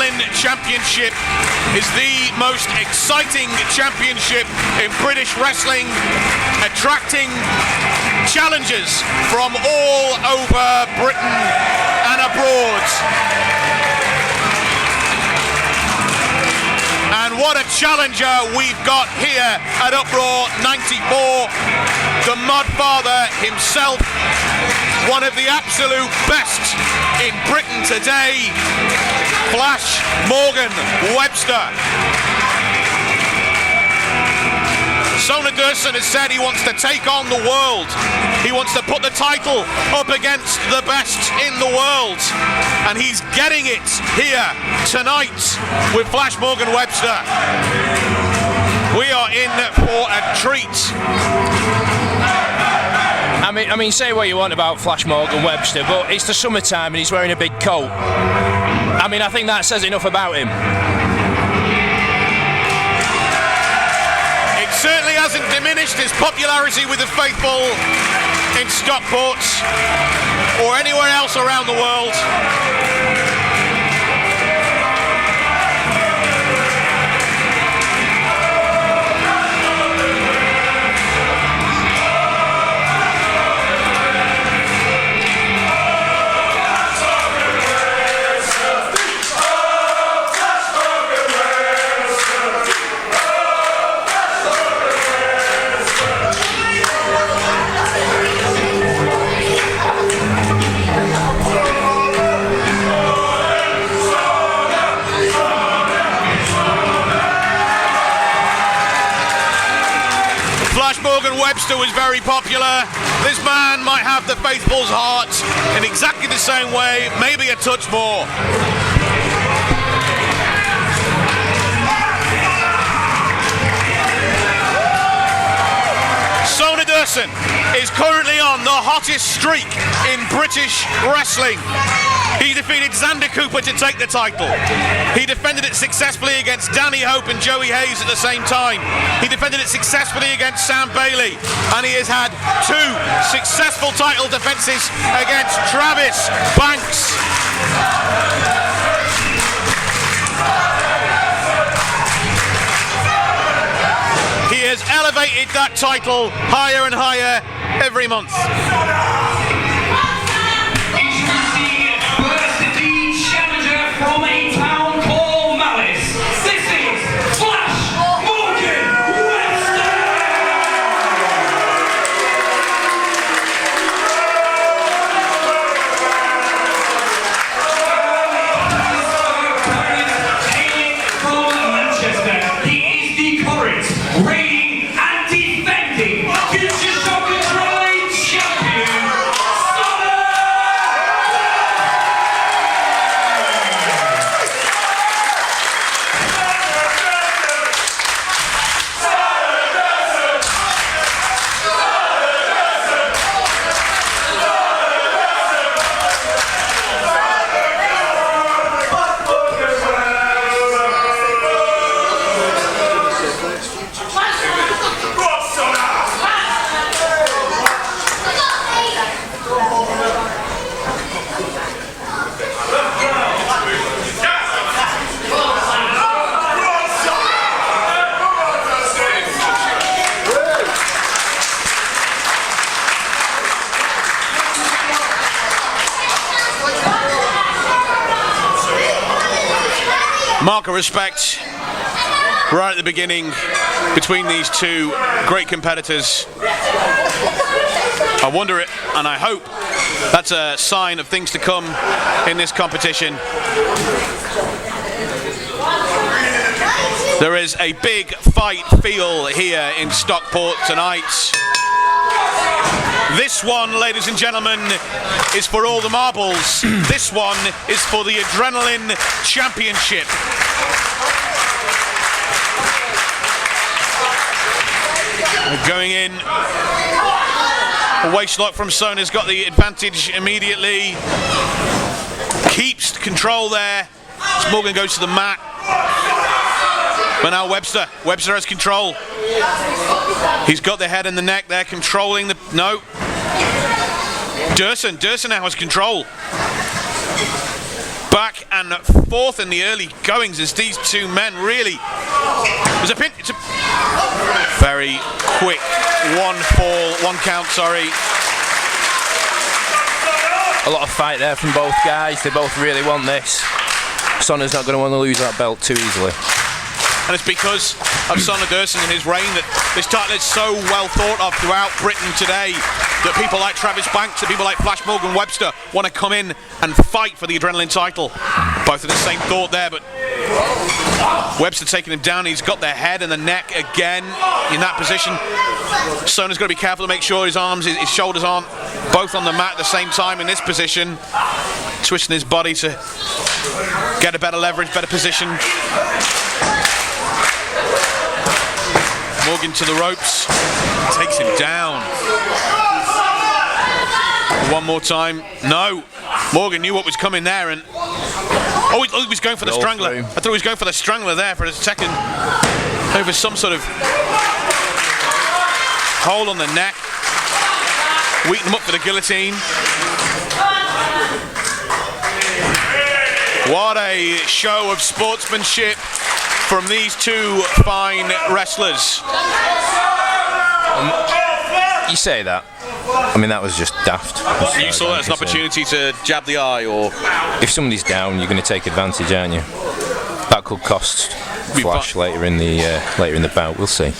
Adrenaline Championship is the most exciting championship in British wrestling, attracting challengers from all over Britain and abroad. And what a challenger we've got here at Uproar 94. The Mudfather himself, one of the absolute best in Britain today, Flash Morgan Webster. Dursun has said he wants to take on the world. He wants to put the title up against the best in the world. And he's getting it here tonight with Flash Morgan Webster. We are in for a treat. I mean, say what you want about Flash Morgan Webster, but it's the summertime and he's wearing a big coat. I mean, I think that says enough about him. It certainly hasn't diminished his popularity with the faithful in Stockport or anywhere else around the world. Morgan Webster was very popular. This man might have the faithful's heart in exactly the same way, maybe a touch more. Dursun is currently on the hottest streak in British wrestling. He defeated Xander Cooper to take the title. He defended it successfully against Danny Hope and Joey Hayes at the same time. He defended it successfully against Sam Bailey. And he has had 2 successful title defenses against Travis Banks. He has elevated that title higher and higher every month. Introducing preceded challenger from a town called Malice. This is Flash Morgan Webster. Hailing from Manchester, he is the current reigning and defending FutureShock Adrenaline Champion. Mark of respect right at the beginning between these two great competitors. I wonder it, and I hope that's a sign of things to come in this competition. There is a big fight feel here in Stockport tonight. This one, ladies and gentlemen, is for all the marbles. This one is for the Adrenaline Championship. Going in. A waist lock from Sona's got the advantage immediately. Keeps control there. Morgan goes to the mat. But now Webster has control. He's got the head and the neck there, controlling the... No. Dursun now has control. Back back and forth in the early goings as these two men really. It's a very quick one count. Sorry. A lot of fight there from both guys. They both really want this. Sona's not going to want to lose that belt too easily. And it's because of Sona Dursun and his reign that this title is so well thought of throughout Britain today that people like Travis Banks and people like Flash Morgan Webster want to come in and fight for the Adrenaline title. Both of the same thought there, but Webster taking him down. He's got the head and the neck again in that position. Sona's got to be careful to make sure his arms, his shoulders aren't both on the mat at the same time in this position. Twisting his body to get a better leverage, better position. Morgan to the ropes, takes him down. One more time, no. Morgan knew what was coming there, and he was going for the strangler. I thought he was going for the strangler there for a second. Over some sort of hold on the neck, weaken him up for the guillotine. What a show of sportsmanship from these two fine wrestlers. You say that. I mean, that was just daft. You saw that as an opportunity to jab the eye, or if somebody's down, you're going to take advantage, aren't you? That could cost Flash later in the bout. We'll see.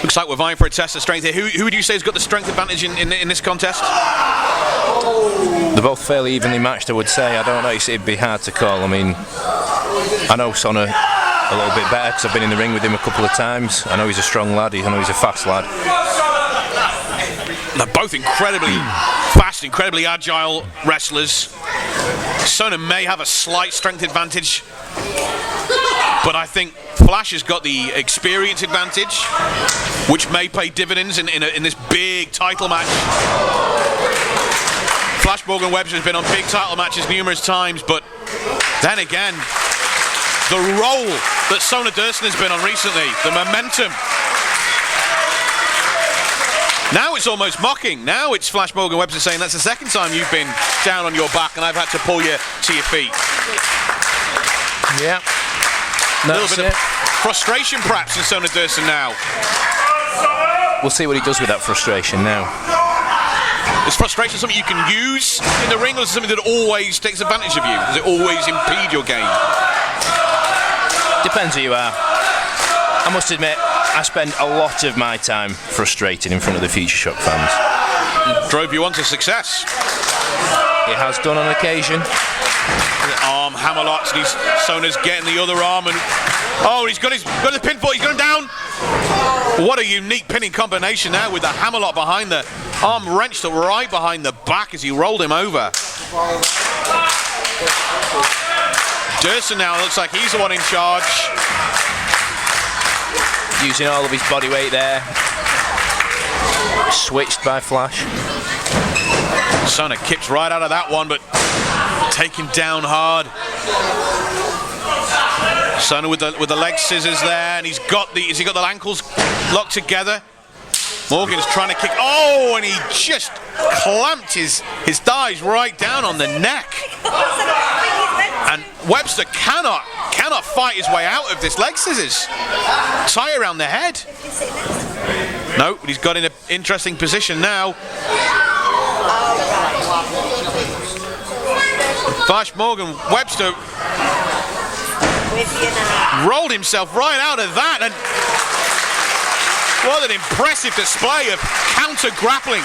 Looks like we're vying for a test of strength here. Who would you say has got the strength advantage in this contest? They're both fairly evenly matched, I would say. I don't know. It'd be hard to call. I mean, I know Sona a little bit better because I've been in the ring with him a couple of times. I know he's a strong lad. I know he's a fast lad. They're both incredibly fast, incredibly agile wrestlers. Sona may have a slight strength advantage, but I think Flash has got the experience advantage, which may pay dividends in this big title match. Flash Morgan Webster has been on big title matches numerous times, but then again, the role that Sona Dursun has been on recently, the momentum. Now it's almost mocking. Now it's Flash Morgan Webster saying that's the second time you've been down on your back and I've had to pull you to your feet. Yeah. A little bit of frustration perhaps in Sona Dursun now. We'll see what he does with that frustration now. Is frustration something you can use in the ring, or is it something that always takes advantage of you? Does it always impede your game? Depends who you are. I must admit, I spend a lot of my time frustrated in front of the FutureShock fans. Drove you on to success. It has done on occasion. Arm hammerlocks, and Sona's getting the other arm, and he's got the pinfall. He's got him down. What a unique pinning combination now with the hammerlock behind the arm wrenched right behind the back as he rolled him over. Dursun now looks like he's the one in charge. Using all of his body weight there. Switched by Flash. Sona kips right out of that one, but taken down hard. Sona with the leg scissors there, and has he got the ankles locked together? Morgan's trying to kick. Oh, and he just clamped his thighs right down on the neck. And Webster cannot fight his way out of this leg scissors. Tie around the head. No, but he's got in an interesting position now. Flash Morgan Webster rolled himself right out of that, and what an impressive display of counter grappling.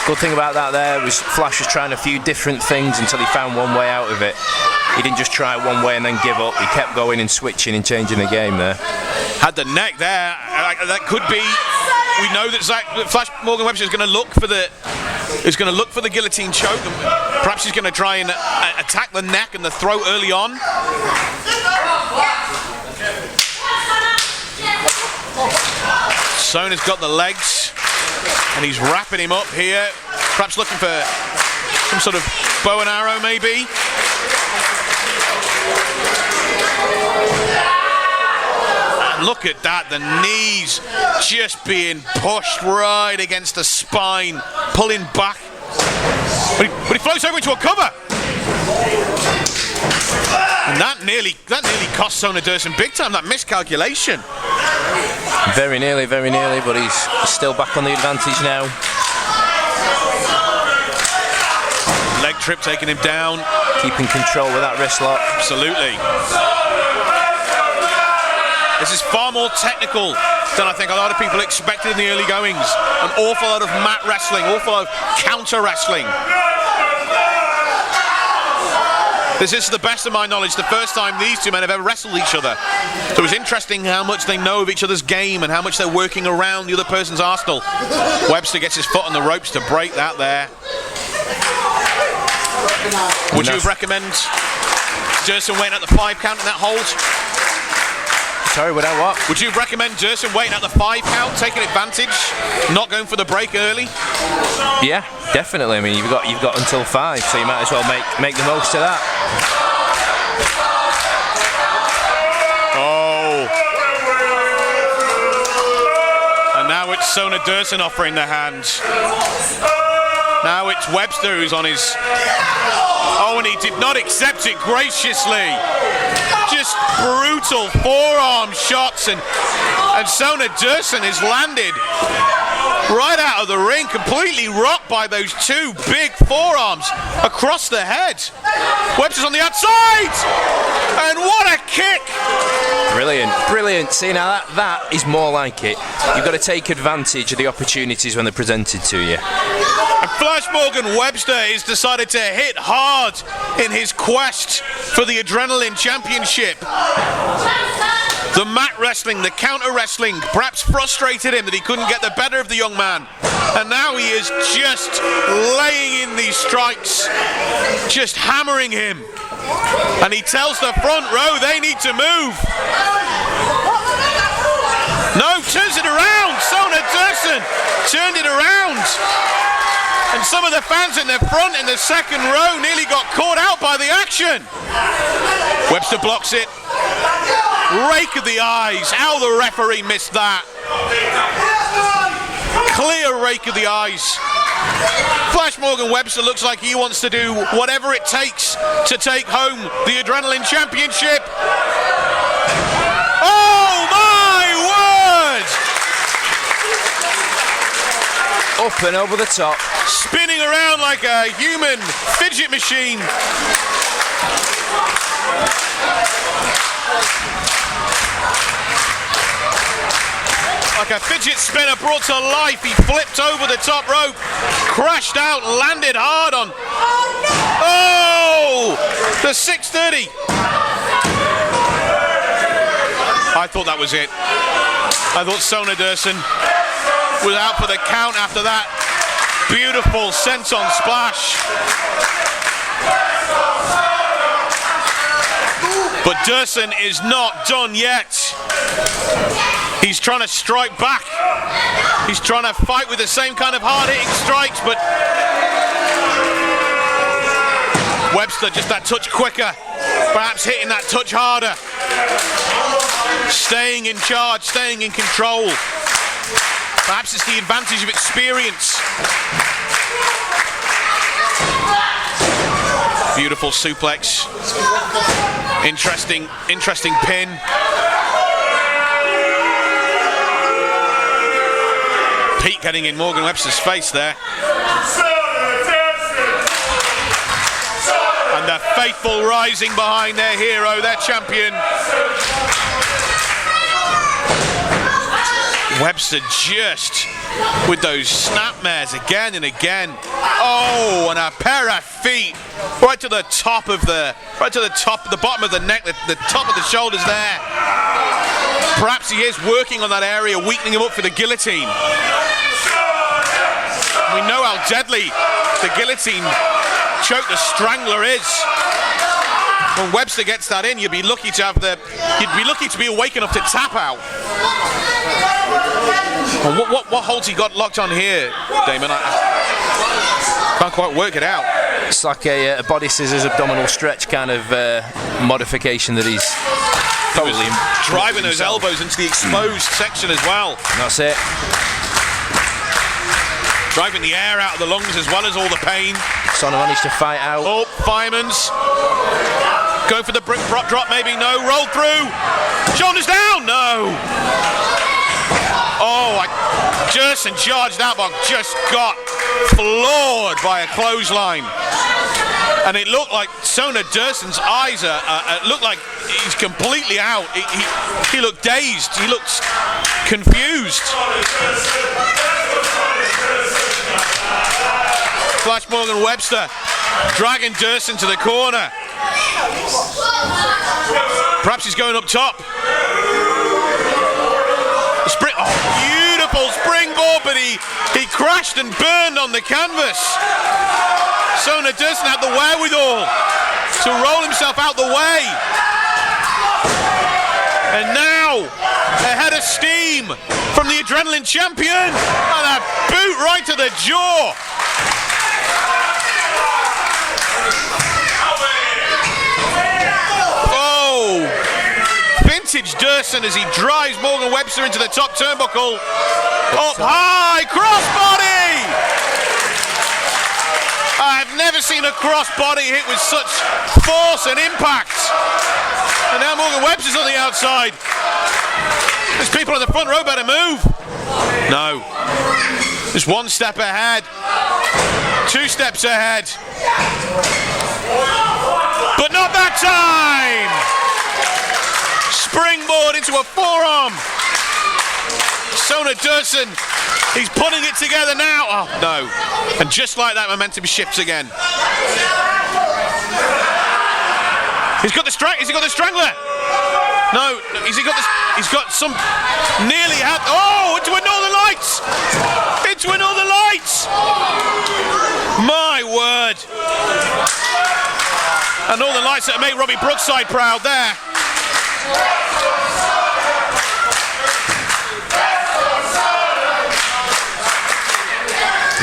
Good thing about that there was Flash was trying a few different things until he found one way out of it. He didn't just try one way and then give up. He kept going and switching and changing the game there. Had the neck there. That could be. We know that Flash Morgan Webster is going to look for the guillotine choke. And perhaps he's going to try and attack the neck and the throat early on. Sona's got the legs, and he's wrapping him up here. Perhaps looking for some sort of bow and arrow, maybe. And look at that, the knees just being pushed right against the spine, pulling back. But he floats over into a cover. And that nearly cost Sona Dursun big time, that miscalculation. Very nearly, but he's still back on the advantage now. Leg trip taking him down. Keeping control with that wrist lock. Absolutely. This is far more technical than I think a lot of people expected in the early goings. An awful lot of mat wrestling, awful lot of counter wrestling. This is, to the best of my knowledge, the first time these two men have ever wrestled each other. So it's interesting how much they know of each other's game and how much they're working around the other person's arsenal. Webster gets his foot on the ropes to break that there. Would you recommend Dursun waiting at the 5 count in that hold? Sorry, without what? Would you recommend Dursun waiting at the 5 count, taking advantage, not going for the break early? Yeah, definitely. I mean, you've got until 5, so you might as well make the most of that. Oh. And now it's Sona Dursun offering the hand. Now it's Webster who's on his... Oh, and he did not accept it graciously. Just brutal forearm shots, and Sona Dursun has landed right out of the ring, completely rocked by those two big forearms across the head. Webster's on the outside, and what a kick! Brilliant. See, now that is more like it. You've got to take advantage of the opportunities when they're presented to you. And Flash Morgan Webster has decided to hit hard in his quest for the Adrenaline Championship. The mat wrestling, the counter wrestling, perhaps frustrated him that he couldn't get the better of the young man. And now he is just laying in these strikes, just hammering him. And he tells the front row they need to move. No, turns it around. Sona Dursun turned it around. And some of the fans in the front in the second row nearly got caught out by the action. Webster blocks it. Rake of the eyes. How the referee missed that. Clear rake of the eyes. Flash Morgan Webster looks like he wants to do whatever it takes to take home the Adrenaline Championship. Oh my word! Up and over the top. Spinning around like a human fidget machine. Like a fidget spinner brought to life, he flipped over the top rope, crashed out, landed hard on. Oh! The 630. I thought that was it. I thought Sona Dursun was out for the count after that beautiful senton splash. But Dursun is not done yet. He's trying to strike back. He's trying to fight with the same kind of hard-hitting strikes, but Webster just that touch quicker, perhaps hitting that touch harder. Staying in charge, staying in control. Perhaps it's the advantage of experience. Beautiful suplex. Interesting pin. Pete getting in Morgan Webster's face there. And the faithful rising behind their hero, their champion. Webster just with those snapmares again and again. Oh, and a pair of feet right to the top of the bottom of the neck, the top of the shoulders there. Perhaps he is working on that area, weakening him up for the guillotine. We know how deadly the guillotine choke, the strangler is. When Webster gets that in, you'd be lucky to be awake enough to tap out. And what holds he got locked on here, Damon? I can't quite work it out. It's like a body scissors abdominal stretch kind of modification that he's totally driving those elbows into the exposed section as well. That's it. Driving the air out of the lungs as well as all the pain. Sona managed to fight out. Oh, fireman's. Going for the brick drop, maybe, no. Roll through. Shoulders down, no. Oh, Dursun charged out, but just got floored by a clothesline. And it looked like Dursun's eyes looked like he's completely out. He looked dazed. He looked confused. Flash Morgan Webster dragging Dursun to the corner. Perhaps he's going up top. Beautiful springboard, but he crashed and burned on the canvas. Dursun had the wherewithal to roll himself out the way. And now, a head of steam from the Adrenaline Champion. And a boot right to the jaw. Oh, vintage Dursun as he drives Morgan Webster into the top turnbuckle. Up high, crossbody! I've never seen a crossbody hit with such force and impact. And now Morgan Webster's on the outside. There's people in the front row, better move. No. Just one step ahead. 2 steps ahead. But not that time! Springboard into a forearm. Dursun, he's putting it together now. Oh, no. And just like that, momentum shifts again. He's got the strangler. No, he's got some nearly had. Oh, into another lights. Into another lights. My word. And all the lights that make Robbie Brookside proud there.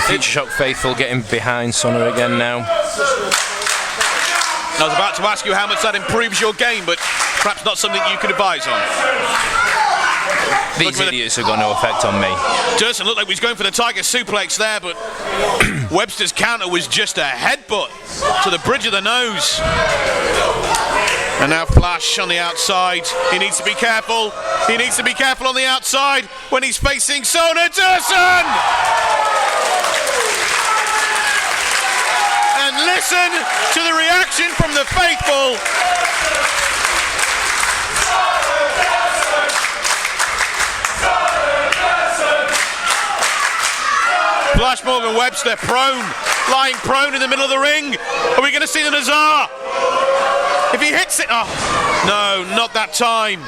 FutureShock faithful getting behind Sonner again now. I was about to ask you how much that improves your game, but perhaps not something you could advise on. These idiots have got no effect on me. Dursun looked like he was going for the Tiger suplex there, but Webster's counter was just a headbutt to the bridge of the nose. And now Flash on the outside. He needs to be careful. He needs to be careful on the outside when he's facing Dursun! And listen to the reaction from the faithful. Flash Morgan Webster prone, lying prone in the middle of the ring. Are we going to see the Nazar? If he hits it, oh, no, not that time.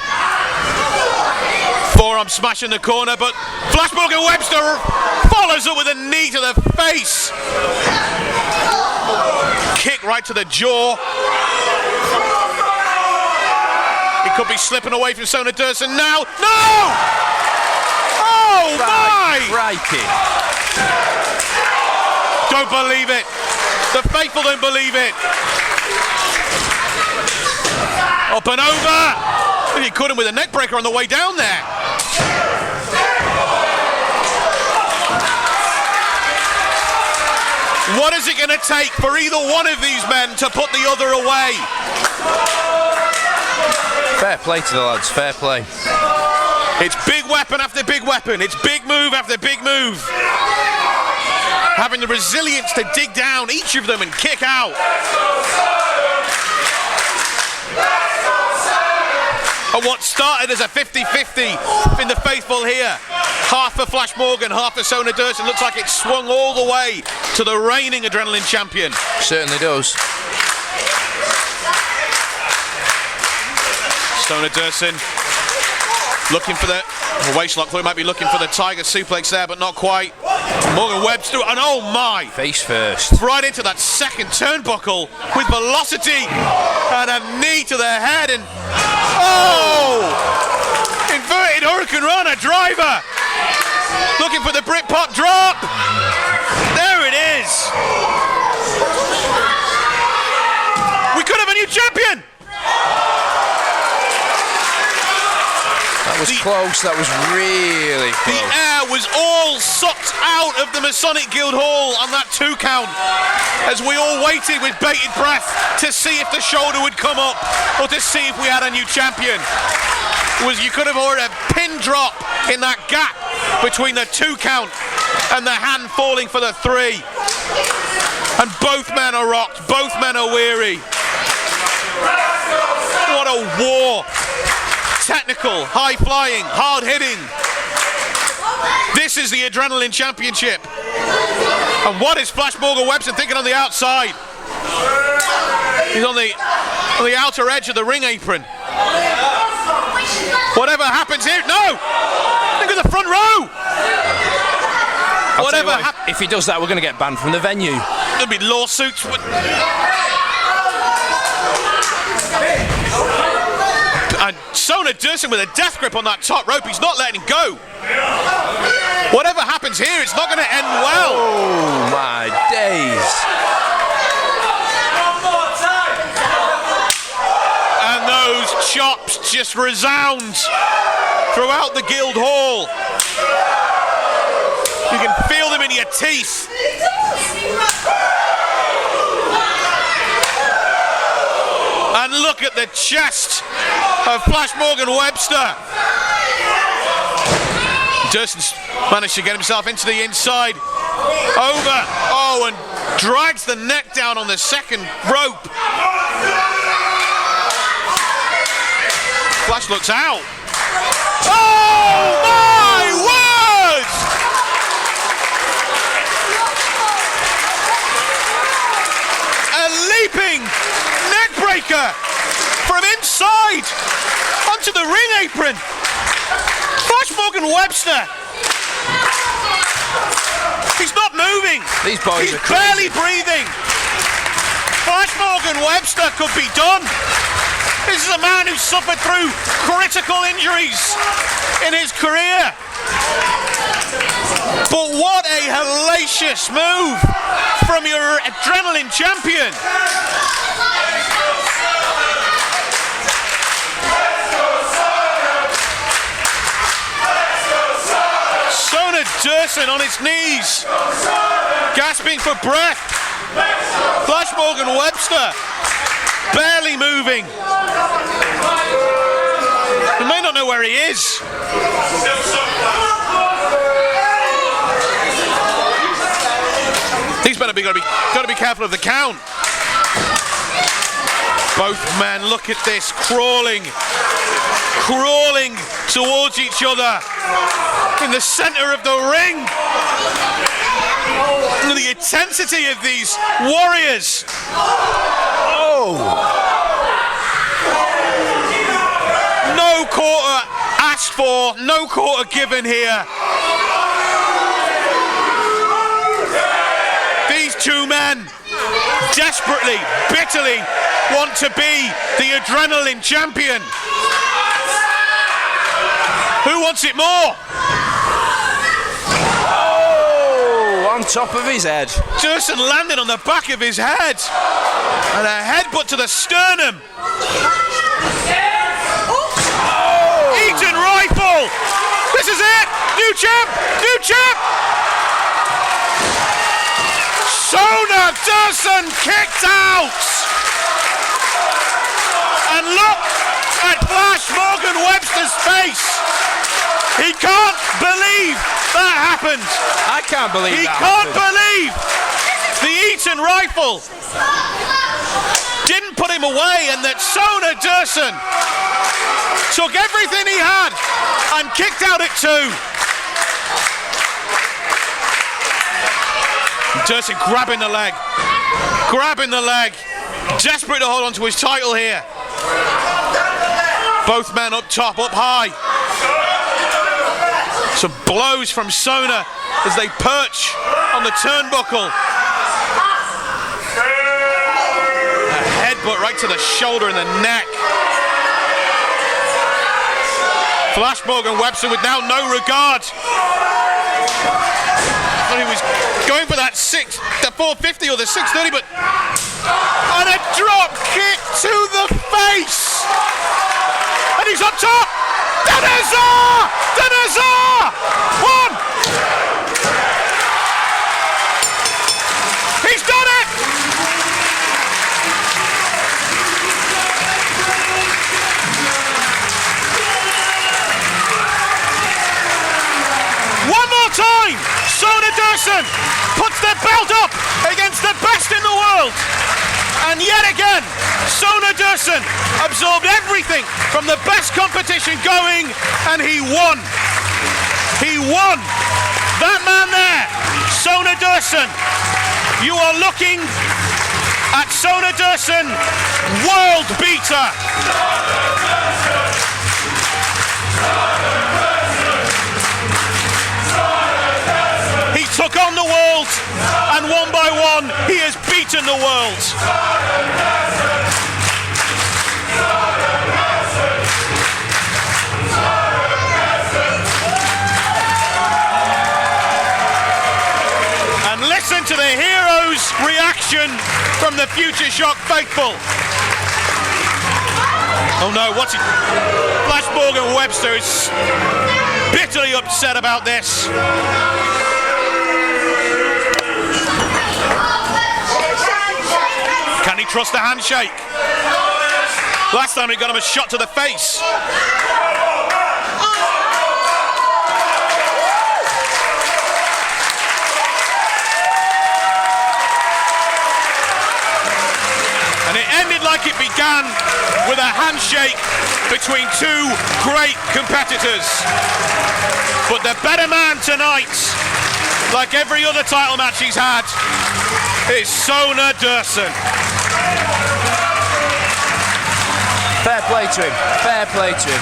Forearm smash in the corner, but Flash Morgan Webster follows up with a knee to the face. Kick right to the jaw. He could be slipping away from Dursun now. No! Oh my! Crikey. Don't believe it. The faithful don't believe it. Up and over. He caught him with a neck breaker on the way down there. What is it going to take for either one of these men to put the other away? Fair play to the lads, fair play. It's big weapon after big weapon. It's big move after big move. Having the resilience to dig down each of them and kick out. And what started as a 50-50 in the faithful here. Half for Flash Morgan, half for Dursun. Looks like it swung all the way to the reigning Adrenaline Champion. Certainly does. Dursun looking for the waist lock. Thought he might be looking for the Tiger suplex there, but not quite. Morgan Webster, and oh my! Face first. Right into that second turnbuckle with velocity and a knee to the head, and oh! Inverted Hurricane Rana driver. Looking for the Britpop drop. There it is. We could have a new champion. That was close. That was really The close. air was all sucked out of the Masonic Guildhall on that 2 count as we all waited with bated breath to see if the shoulder would come up or to see if we had a new champion. You could have heard a pin drop in that gap between the 2 count and the hand falling for the 3. And both men are rocked, both men are weary. What a war. Technical, high flying, hard hitting. This is the Adrenaline Championship. And what is Flash Morgan Webster thinking on the outside? He's on the outer edge of the ring apron. Whatever happens here, no! Look at the front row! Whatever happens. If he does that, we're going to get banned from the venue. There'll be lawsuits. And Sona Dursun with a death grip on that top rope. He's not letting him go. Whatever happens here, it's not going to end well. Oh my days. And those chops just resound throughout the guild hall. You can feel them in your teeth. And look at the chest of Flash Morgan Webster. Dursun's managed to get himself into the inside. Over. Oh, and drags the neck down on the second rope. Flash looks out. Oh my word! A leaping neck breaker from inside onto the ring apron. Flash Morgan Webster. He's not moving. These boys He's are crazy. barely breathing. Flash Morgan Webster could be done. This is a man who suffered through critical injuries in his career. But what a hellacious move from your Adrenaline champion. Sona Dursun on his knees, gasping for breath. Flash Morgan Webster barely moving. We may not know where he is. He's got to be careful of the count. Both men, look at this, crawling towards each other in the center of the ring. The intensity of these warriors. Oh! No quarter asked for, no quarter given here. These two men desperately, bitterly want to be the Adrenaline champion. Who wants it more? On top of his head. Dursun landed on the back of his head. And a headbutt to the sternum. Eaton rifle. This is it. New champ. New champ. Sona Dursun kicked out. And look at Flash Morgan Webster's face. He can't believe that happened. I can't believe He that can't happened. believe the Eaton rifle didn't put him away, and that Sona Dursun took everything he had and kicked out at 2. Dursun grabbing the leg, desperate to hold on to his title here. Both men up top, up high. Some blows from Sona as they perch on the turnbuckle. A headbutt right to the shoulder and the neck. Flash Morgan Webster with now no regard. He was going for that the 450 or the 630, but and a drop kick to the face. And he's up top. One! He's done it! One more time! Sona Dursun puts the belt up against the best in the world. And yet again, Sona Dursun absorbed everything from the best competition going, and he won. He won. That man there, Sona Dursun. You are looking at Sona Dursun, world beater. He took on the world, and one by one, he has beaten the world. And listen to the hero's reaction from the FutureShock faithful. Oh no, what's it? Flash Morgan Webster is bitterly upset about this. Can he trust a handshake? Last time he got him a shot to the face. And it ended like it began, with a handshake between two great competitors. But the better man tonight, like every other title match he's had, is Sona Dursun. Fair play to him. Fair play to him.